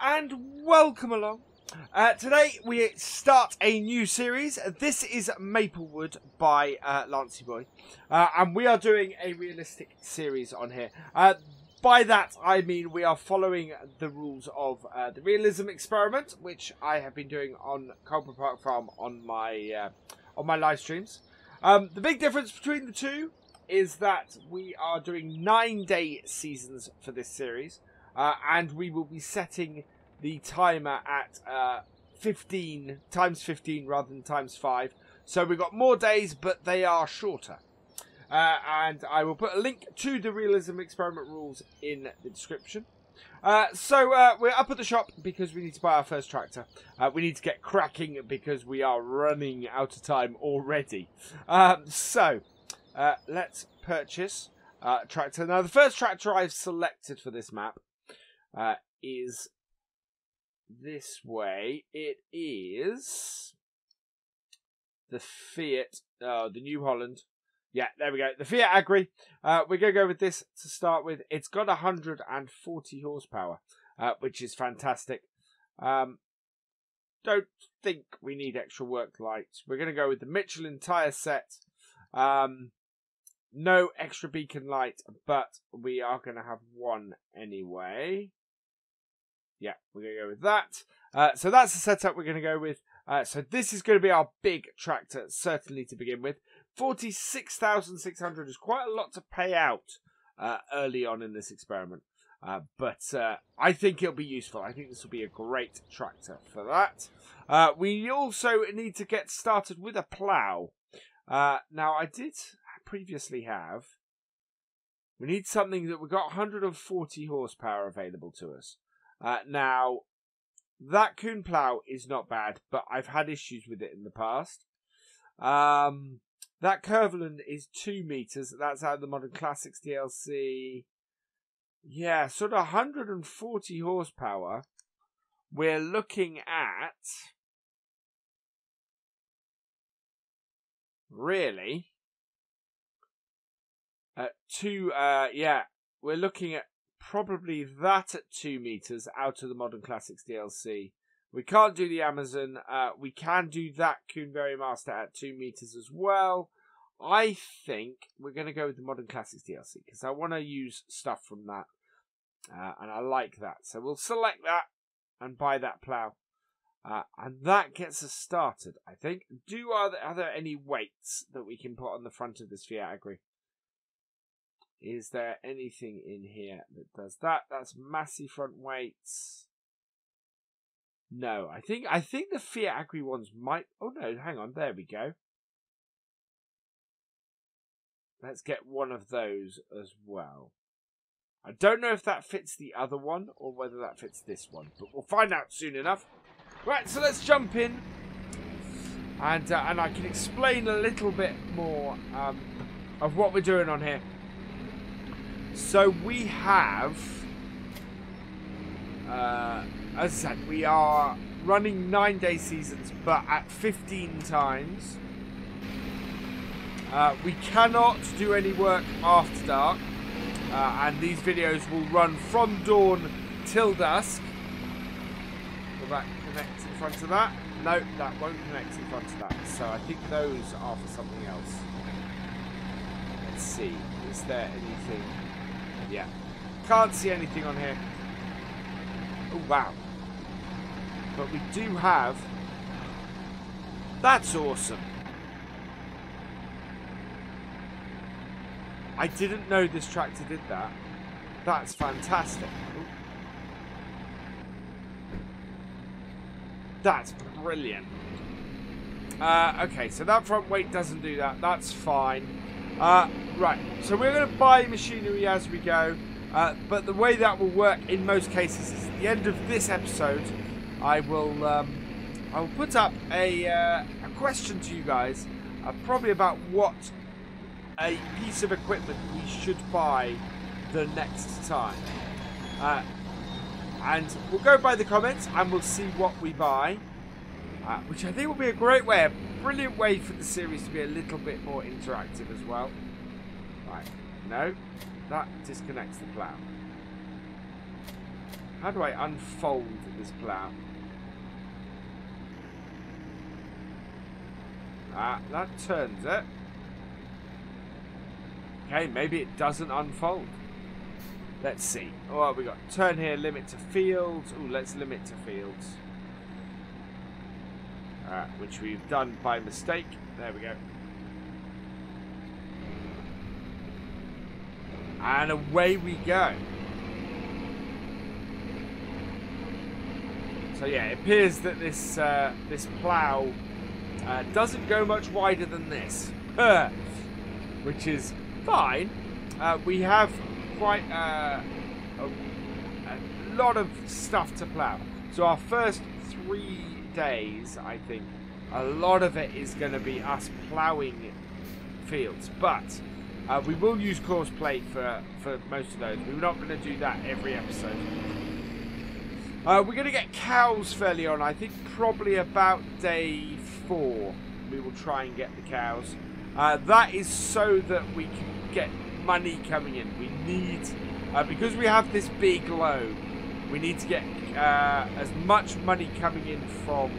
and welcome along. Today we start a new series. This is Maplewood by Lancey Boy, and we are doing a realistic series on here. By that I mean we are following the rules of the Realism Experiment, which I have been doing on Cultivating Farm on my live streams. The big difference between the two is that we are doing 9-day seasons for this series. And we will be setting the timer at 15 times 15 rather than times 5. So we've got more days, but they are shorter. And I will put a link to the Realism Experiment rules in the description. So we're up at the shop because we need to buy our first tractor. We need to get cracking because we are running out of time already. So let's purchase a tractor. Now, the first tractor I've selected for this map is this way. It is the Fiat, the New Holland. Yeah, there we go. The Fiat Agri. We're going to go with this to start with. It's got 140 horsepower, which is fantastic. Don't think we need extra work lights. We're going to go with the Michelin tyre set. No extra beacon light, but we are going to have one anyway. Yeah, we're going to go with that. So that's the setup we're going to go with. So this is going to be our big tractor, certainly to begin with. 46,600 is quite a lot to pay out early on in this experiment. But I think it'll be useful. I think this will be a great tractor for that. We also need to get started with a plough. Now, I did previously have. We need something that we've got 140 horsepower available to us. Now, that Kuhn plough is not bad, but I've had issues with it in the past. That Curveland is 2 meters. That's out of the Modern Classics DLC. Yeah, sort of 140 horsepower. We're looking at, really, yeah, we're looking at probably that at 2 meters out of the Modern Classics DLC. We can't do the Amazon. We can do that Kuhnberry Master at 2 meters as well. I think we're going to go with the Modern Classics DLC because I want to use stuff from that. And I like that. So we'll select that and buy that plough. And that gets us started, I think. Are there any weights that we can put on the front of this Fiat Agri? Is there anything in here that does that? That's massy front weights. No, I think the Fiat Agri ones might. Oh no, hang on. There we go. Let's get one of those as well. I don't know if that fits the other one or whether that fits this one, but we'll find out soon enough. Right, so let's jump in, and I can explain a little bit more of what we're doing on here. So we have, as I said, we are running 9-day seasons, but at 15 times. We cannot do any work after dark, and these videos will run from dawn till dusk. Will that connect in front of that? No, that won't connect in front of that. So I think those are for something else. Let's see. Is there anything? Yeah. Can't see anything on here. Oh, wow. But we do have. That's awesome. I didn't know this tractor did that. That's fantastic. Ooh. That's brilliant. Okay, so that front weight doesn't do that. That's fine. Right, so we're going to buy machinery as we go. But the way that will work in most cases is at the end of this episode, I will put up a question to you guys, probably about what a piece of equipment we should buy the next time. And we'll go by the comments and we'll see what we buy, which I think will be a great way, a brilliant way for the series to be a little bit more interactive as well. Right, no, that disconnects the plough. How do I unfold this plough? Ah, that turns it. Okay, maybe it doesn't unfold. Let's see. Oh, we got turn here, limit to fields. Oh, let's limit to fields. Which we've done by mistake. There we go. And away we go. So yeah, it appears that this this plough doesn't go much wider than this, which is fine. We have quite a lot of stuff to plough. So our first 3 days, I think, a lot of it is going to be us ploughing fields. But we will use coarse plate for most of those. We're not going to do that every episode. We're going to get cows fairly on. I think probably about day 4 we will try and get the cows. That is so that we can get money coming in. We need, because we have this big load, we need to get as much money coming in from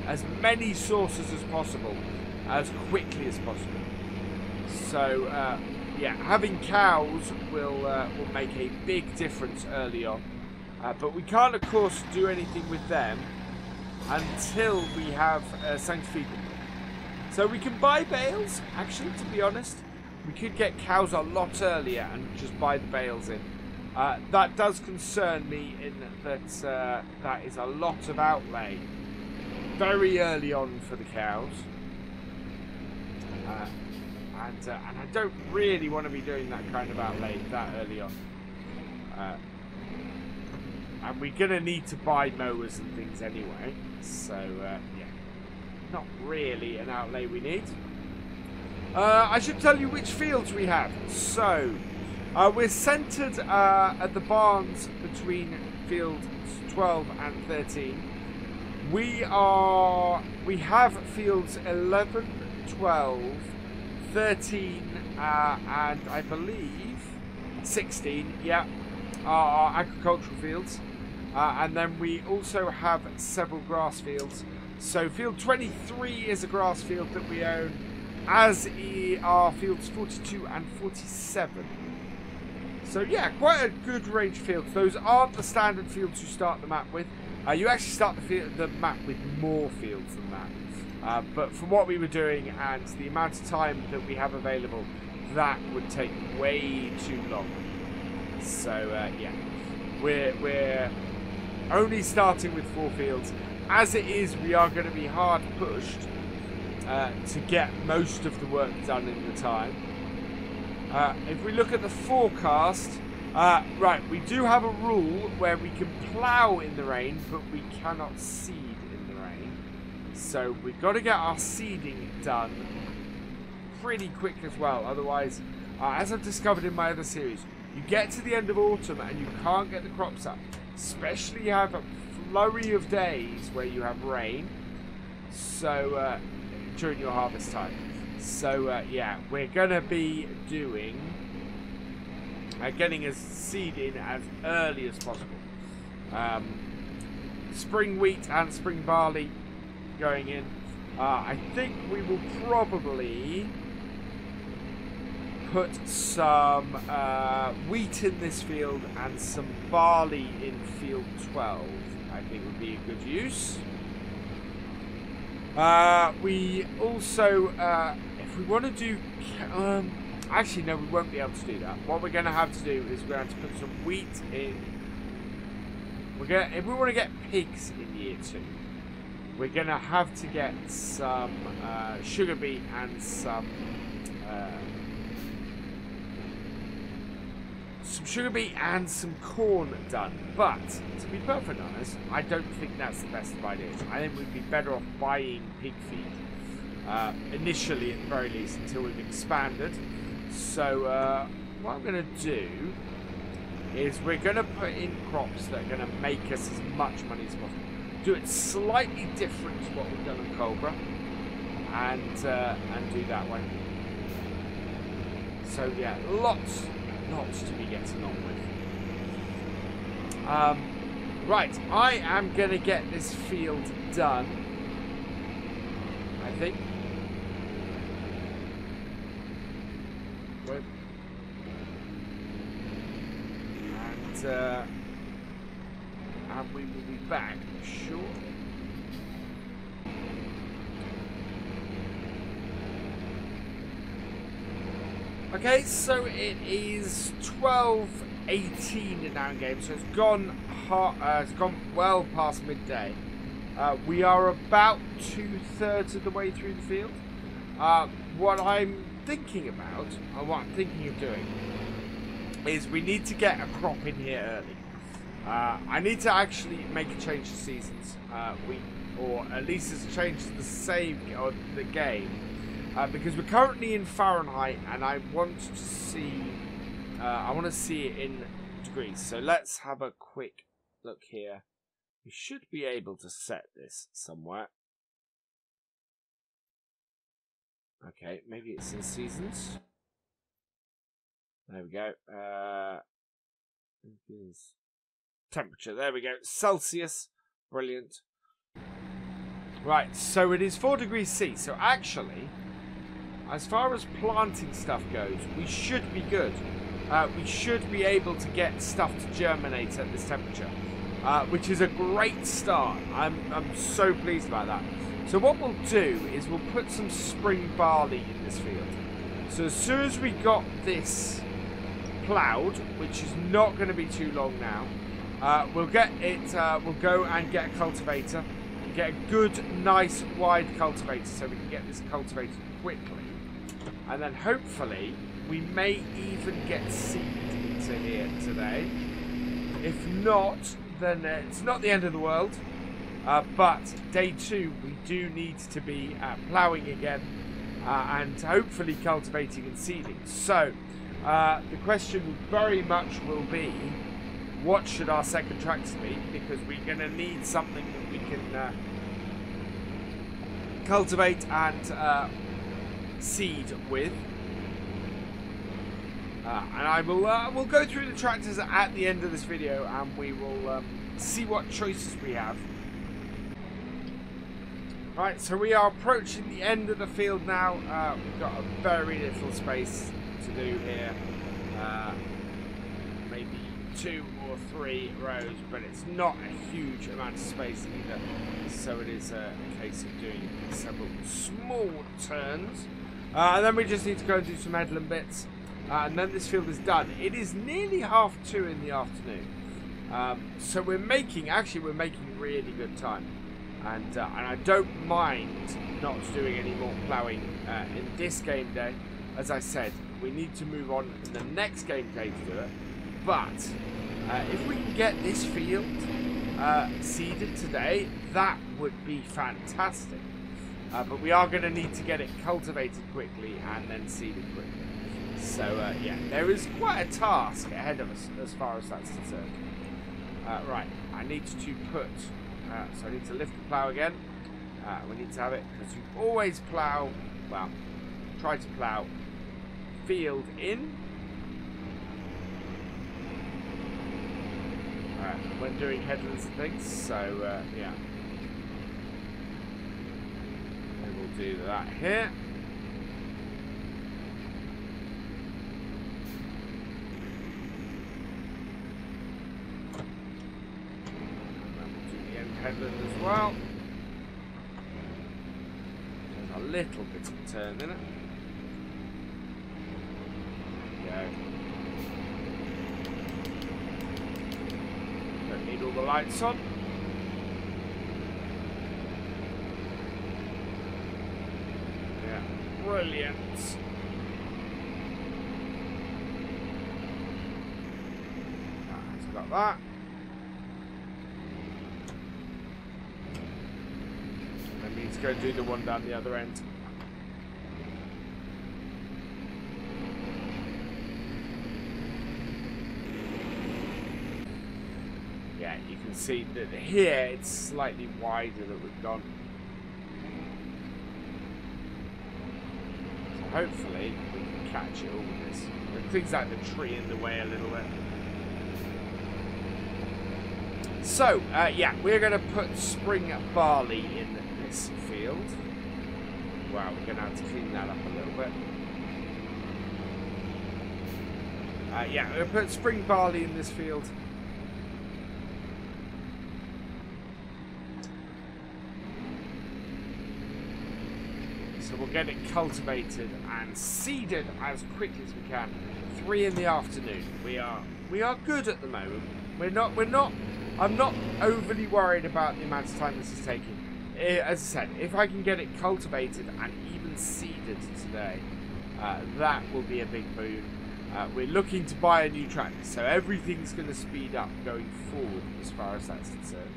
as many sources as possible, as quickly as possible. So yeah, having cows will make a big difference early on. But we can't, of course, do anything with them until we have something to feed them. So we can buy bales, actually, to be honest. We could get cows a lot earlier and just buy the bales in. That does concern me in that that is a lot of outlay very early on for the cows. And I don't really want to be doing that kind of outlay that early on. And we're going to need to buy mowers and things anyway. So, yeah. Not really an outlay we need. I should tell you which fields we have. So, we're centered at the barns between fields 12 and 13. We have fields 11, 12, 13, and I believe 16, yeah, are agricultural fields. And then we also have several grass fields. So field 23 is a grass field that we own, as are fields 42 and 47. So yeah, quite a good range of fields. Those aren't the standard fields you start the map with. You actually start the map with more fields than that. But from what we were doing and the amount of time that we have available, that would take way too long. So yeah, we're only starting with 4 fields. As it is, we are going to be hard pushed to get most of the work done in the time. If we look at the forecast, right, we do have a rule where we can plough in the rain, but we cannot seed in the rain. So we've got to get our seeding done pretty quick as well. Otherwise, as I've discovered in my other series, you get to the end of autumn and you can't get the crops up. Especially you have a flurry of days where you have rain. So during your harvest time. So yeah, we're gonna be doing getting a seed in as early as possible. Spring wheat and spring barley going in. I think we will probably put some wheat in this field and some barley in field 12. I think would be a good use. We also, if we want to do, actually no, we won't be able to do that. What we're going to have to do is we're going to have to put some wheat in. If we want to get pigs in year 2, we're going to have to get some sugar beet and some sugar beet and some corn done. But to be perfectly honest, I don't think that's the best of ideas. I think we'd be better off buying pig feed initially, at the very least, until we've expanded. So what I'm going to do is we're going to put in crops that are going to make us as much money as possible. Do it slightly different to what we've done on Cobra, and do that way. So yeah, lots to be getting on with. Right, I am going to get this field done, I think. And we will be back, sure. Okay, so it is 12:18 now in game, so it's gone well past midday. We are about 2/3 of the way through the field. What I'm thinking about, and what I'm thinking of doing, is we need to get a crop in here early. I need to actually make a change to seasons, or at least it's a change to the save or the game, because we're currently in Fahrenheit, and I want to see it in degrees. So let's have a quick look here. We should be able to set this somewhere. Okay, maybe it's in seasons. There we go. Temperature. There we go. Celsius. Brilliant. Right, so it is 4 degrees C. So actually, as far as planting stuff goes, we should be good. We should be able to get stuff to germinate at this temperature, which is a great start. I'm so pleased about that. So what we'll do is we'll put some spring barley in this field. So as soon as we got this ploughed, which is not going to be too long now, we'll get it. We'll go and get a cultivator, get a good, nice, wide cultivator, so we can get this cultivated quickly, and then hopefully we may even get seed into here today. If not, then it's not the end of the world. But day 2, we do need to be ploughing again, and hopefully cultivating and seeding. So the question very much will be, what should our second tractor be? Because we're going to need something that we can cultivate and seed with. And I will we'll go through the tractors at the end of this video, and we will see what choices we have. Right, so we are approaching the end of the field now. We've got a very little space to do here. Maybe 2 or 3 rows, but it's not a huge amount of space either. So it is a case of doing several small turns. And then we just need to go and do some headland bits. And then this field is done. It is nearly 2:30 in the afternoon. So we're making really good time. And I don't mind not doing any more ploughing in this game day. As I said, we need to move on in the next game day to do it. But if we can get this field seeded today, that would be fantastic. But we are going to need to get it cultivated quickly and then seeded quickly. So yeah, there is quite a task ahead of us as far as that's concerned. Right, I need to put... so I need to lift the plough again. We need to have it, because you always plough, well, try to plough field in when doing headlands and things. So yeah, and we'll do that here. Headland as well. There's a little bit of a turn in it. There we go. Don't need all the lights on. Yeah, brilliant. That's got that. Let's go do the one down the other end. Yeah, you can see that here it's slightly wider that we've gone. So hopefully we can catch it all with this. It things like the tree in the way a little bit. So, yeah, we're going to put spring barley in this field. Wow, we're going to have to clean that up a little bit. Yeah, we're going to put spring barley in this field. So we'll get it cultivated and seeded as quickly as we can. 3 in the afternoon. We are good at the moment. I'm not overly worried about the amount of time this is taking. As I said, if I can get it cultivated and even seeded today, that will be a big boon. We're looking to buy a new tractor, so everything's going to speed up going forward as far as that's concerned.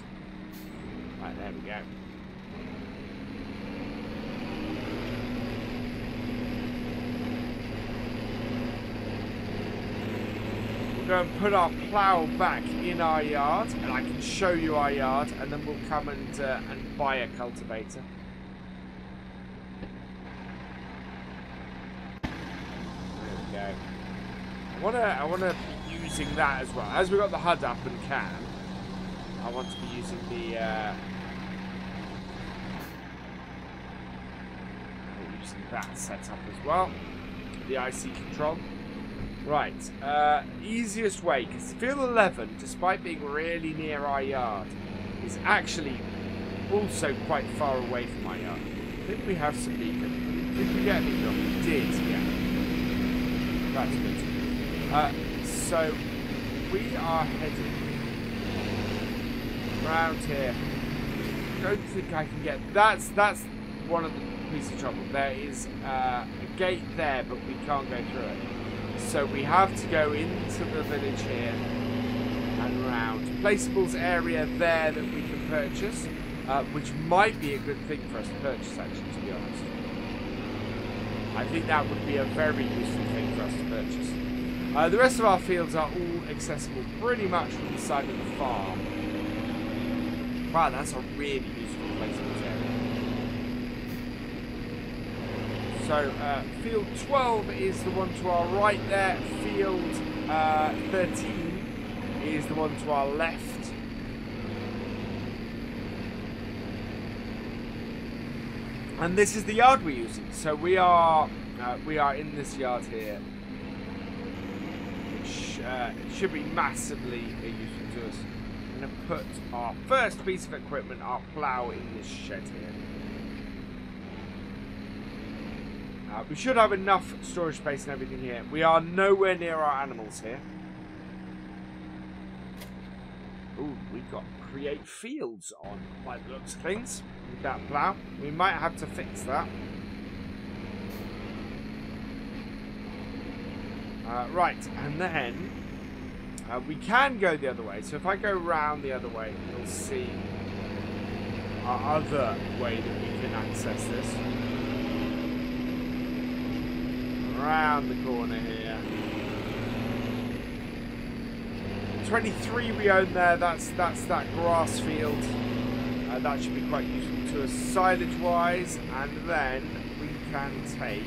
Right, there we go. We'll go and put our plough back in our yard, and I can show you our yard, and then we'll come and buy a cultivator. There we go. I wanna be using that as well. As we've got the HUD up and can, I want to be using the that setup as well. The IC control. Right, easiest way, because field 11, despite being really near our yard, is actually also quite far away from our yard. I think we have some beacon. Did we get a beacon? We did, yeah. That's good. So, we are heading around here. I don't think I can get... That's one of the pieces of trouble. There is a gate there, but we can't go through it. So we have to go into the village here and round. Placeables area there that we can purchase, which might be a good thing for us to purchase, actually, to be honest. I think that would be a very useful thing for us to purchase. The rest of our fields are all accessible pretty much from the side of the farm. Wow, that's a really useful placeables area. So, field 12 is the one to our right there. Field 13 is the one to our left. And this is the yard we're using. So we are in this yard here, which should be massively useful to us. I'm going to put our first piece of equipment, our plough, in this shed here. We should have enough storage space and everything here. We are nowhere near our animals here. Ooh, we've got create fields on, by the looks of things, with that plough. We might have to fix that. Right, and then we can go the other way. So if I go round the other way, you'll see our other way that we can access this. Around the corner here. 23 we own there. That's that grass field. That should be quite useful to us silage wise. And then we can take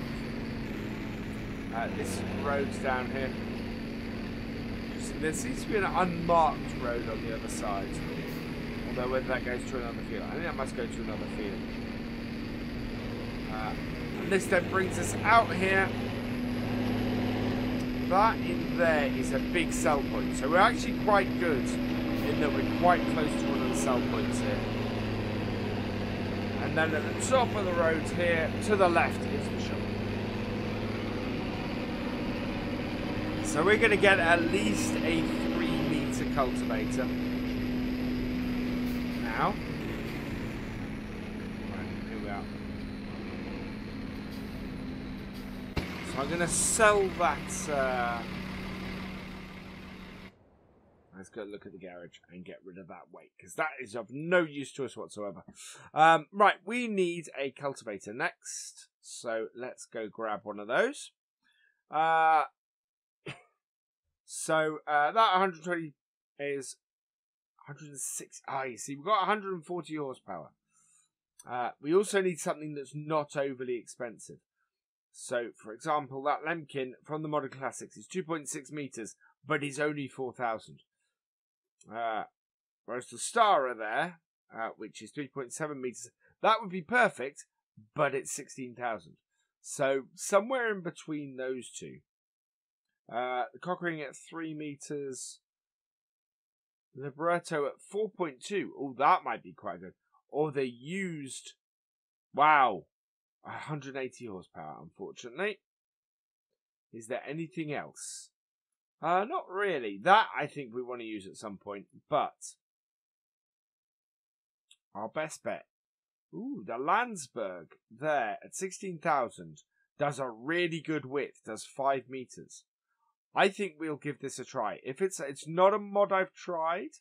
this road down here. There seems to be an unmarked road on the other side. Although whether that goes to another field, I think that must go to another field. And this then brings us out here. That in there is a big sell point. So we're actually quite good in that we're quite close to one of the sell points here. And then at the top of the road here, to the left, is the shop. So we're going to get at least a 3-meter cultivator. Now. Right, here we are. I'm going to sell that. Let's go look at the garage and get rid of that weight, because that is of no use to us whatsoever. Right, we need a cultivator next. So let's go grab one of those. So that 120 is 106. You see, we've got 140 horsepower. We also need something that's not overly expensive. So, for example, that Lemkin from the Modern Classics is 2.6 meters, but is only 4,000. Whereas the star there, which is 3.7 meters, that would be perfect, but it's 16,000. So somewhere in between those two. The cockring at 3 meters. Libretto at 4.2. Oh, that might be quite good. Or they used, wow, 180 horsepower, unfortunately. Is there anything else? Not really. That I think we want to use at some point, but our best bet. Ooh, the Landsberg there at 16,000 does a really good width, does 5 meters. I think we'll give this a try. If it's not a mod I've tried,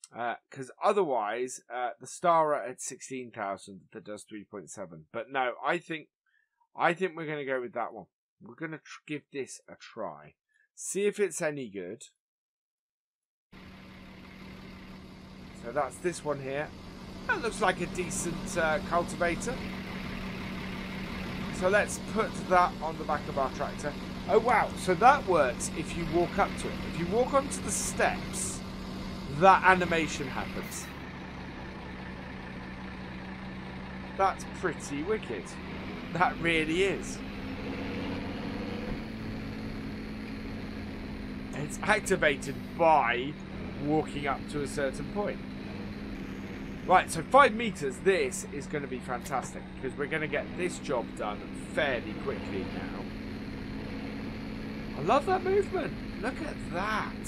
because otherwise the Stara at 16,000 that does 3.7. But no, I think we're going to go with that one. We're going to give this a try. See if it's any good. So that's this one here. That looks like a decent cultivator. So let's put that on the back of our tractor. Oh wow, so that works if you walk up to it. If you walk onto the steps, that animation happens. That's pretty wicked. That really is. It's activated by walking up to a certain point. Right, so 5 meters, this is going to be fantastic because we're going to get this job done fairly quickly now. I love that movement. Look at that.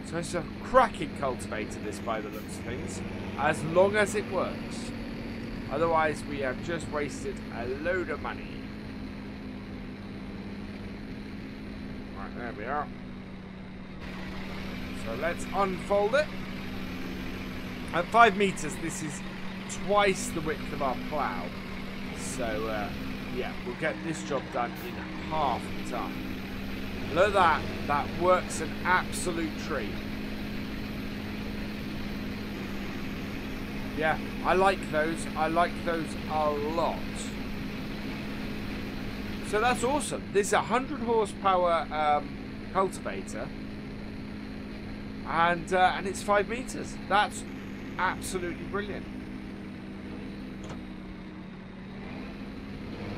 So it's a cracking cultivator, this, by the looks of things, as long as it works. Otherwise, we have just wasted a load of money. Right, there we are. So let's unfold it. At 5 meters, this is twice the width of our plough. So, yeah, we'll get this job done in half the time. Look at that. That works an absolute treat. Yeah, I like those. I like those a lot. So that's awesome. This is a 100 horsepower cultivator. And it's 5 meters. That's absolutely brilliant.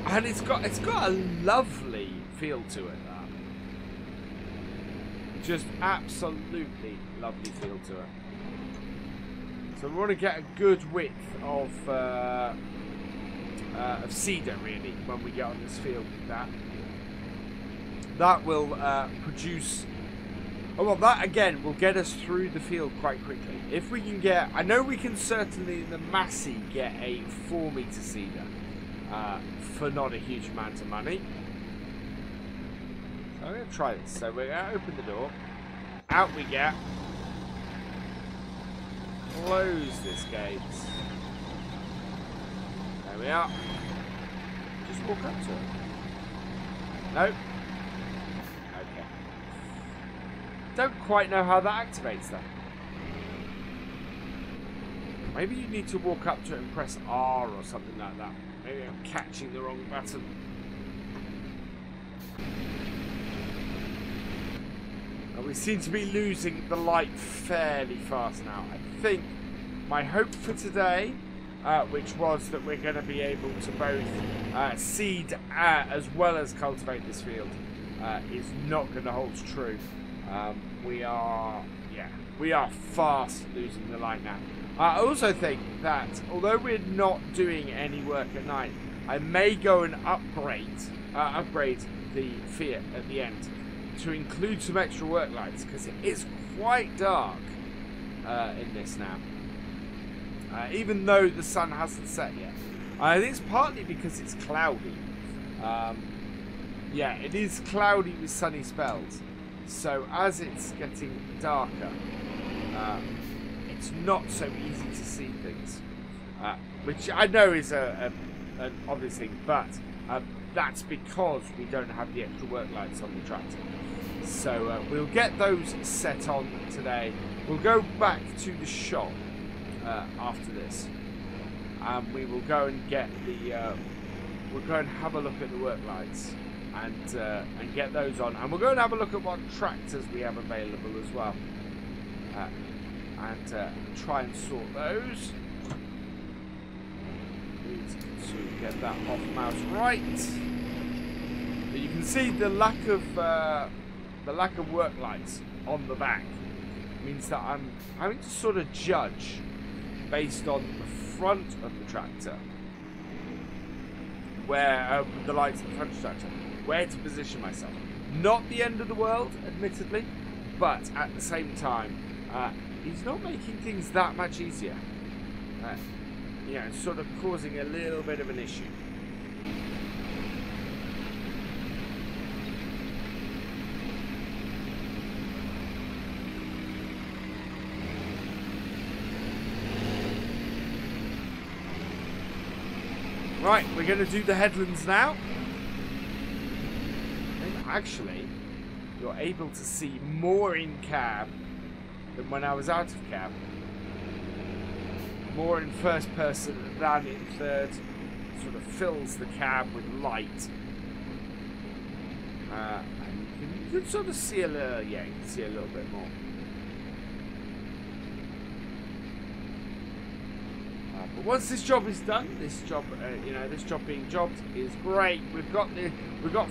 And it's got a lovely feel to it. Just absolutely lovely feel to it. So we want to get a good width of cedar really when we get on this field with that. That will produce. Oh well, that again will get us through the field quite quickly. If we can get, I know we can certainly in the Massey get a 4 meter cedar. For not a huge amount of money. So I'm going to try this. So we're going to open the door. Out we get. Close this gate. There we are. Just walk up to it. Nope. Okay. Don't quite know how that activates that. Maybe you need to walk up to it and press R or something like that. Maybe I'm catching the wrong button. And we seem to be losing the light fairly fast now. I think my hope for today, which was that we're going to be able to both seed as well as cultivate this field, is not going to hold true. We are fast losing the light now. I also think that although we're not doing any work at night, I may go and upgrade the Fiat at the end to include some extra work lights because it is quite dark in this now. Even though the sun hasn't set yet. I think it's partly because it's cloudy. Yeah, it is cloudy with sunny spells. So as it's getting darker, it's not so easy to see things, which I know is an obvious thing, but that's because we don't have the extra work lights on the tractor. So we'll get those set on today. We'll go back to the shop after this, and we will go and get the we'll go and have a look at the work lights and get those on. And we'll go and have a look at what tractors we have available as well, and try and sort those. Need to get that off mouse right. But you can see the lack of work lights on the back means that I'm having to sort of judge based on the front of the tractor, where the lights at the front of the tractor, where to position myself. Not the end of the world, admittedly, but at the same time, he's not making things that much easier. You know, sort of causing a little bit of an issue. Right, we're going to do the headlands now. And actually, you're able to see more in cab than when I was out of cab. More in first person than in third. Sort of fills the cab with light. And you can sort of see a little, yeah, you can see a little bit more. But once this job is done, this job, you know, this job being jobbed is great. We've got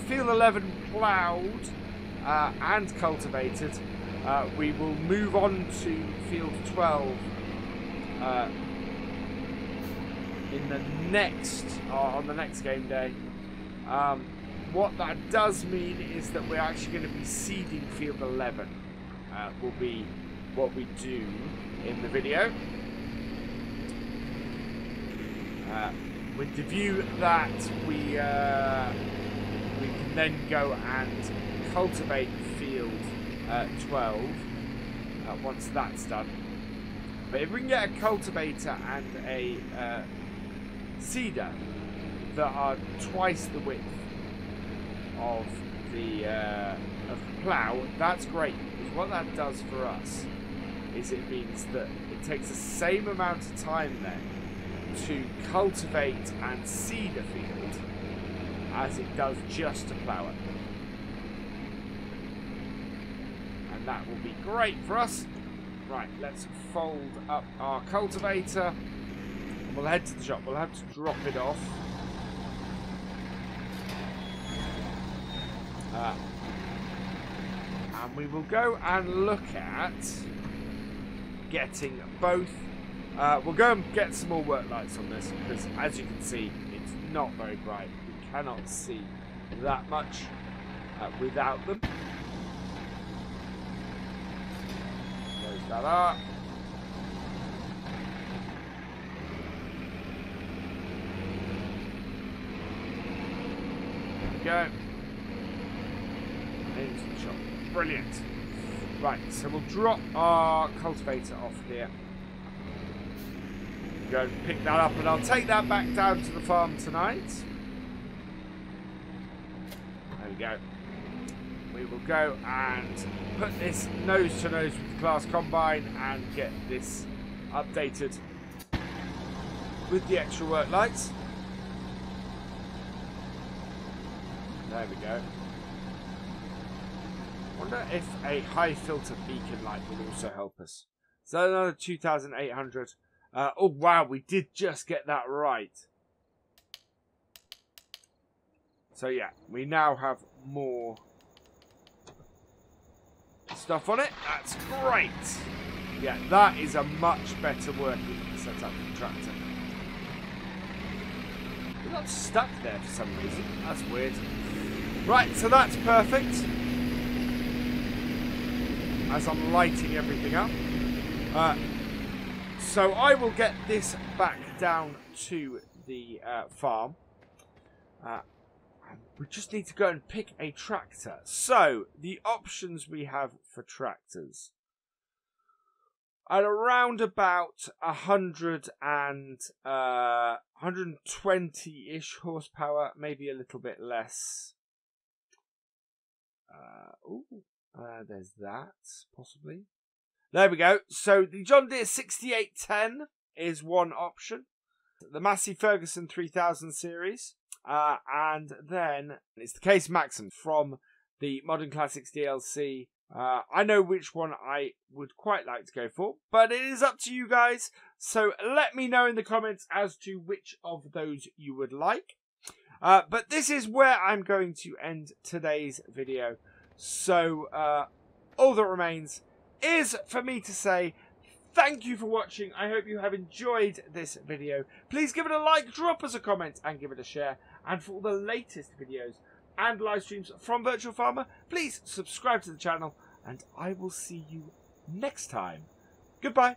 field 11 ploughed and cultivated. We will move on to field 12 in the next on the next game day. What that does mean is that we're actually going to be seeding field 11. Will be what we do in the video. With the view that we can then go and cultivate field 12 once that's done. But if we can get a cultivator and a seeder that are twice the width of the plough, that's great, because what that does for us is it means that it takes the same amount of time then to cultivate and seed a field as it does just to plough it. And that will be great for us. Right, let's fold up our cultivator and we'll head to the shop. We'll have to drop it off. And we will go and look at getting both. We'll go and get some more work lights on this, because as you can see, it's not very bright. We cannot see that much without them. Close that up. There we go. Into the shop. Brilliant. Right, so we'll drop our cultivator off here. Go and pick that up, and I'll take that back down to the farm tonight. There we go. We will go and put this nose to nose with the class combine and get this updated with the extra work lights. There we go. I wonder if a high filter beacon light would also help us. So another 2,800. Oh wow, we did just get that right. So yeah, we now have more stuff on it. That's great. Yeah, that is a much better working setup for the tractor. We got stuck there for some reason. That's weird. Right, so that's perfect. As I'm lighting everything up. So I will get this back down to the farm. We just need to go and pick a tractor. So the options we have for tractors at around about 120-ish horsepower, maybe a little bit less. There's that, possibly. There we go. So the John Deere 6810 is one option. The Massey Ferguson 3000 series And then it's the Case Maxim from the Modern Classics DLC. I know which one I would quite like to go for, but it is up to you guys. So let me know in the comments as to which of those you would like. But this is where I'm going to end today's video. So all that remains is for me to say thank you for watching. I hope you have enjoyed this video. Please give it a like, drop us a comment, and give it a share. And for all the latest videos and live streams from Virtual Farmer, please subscribe to the channel, and I will see you next time. Goodbye.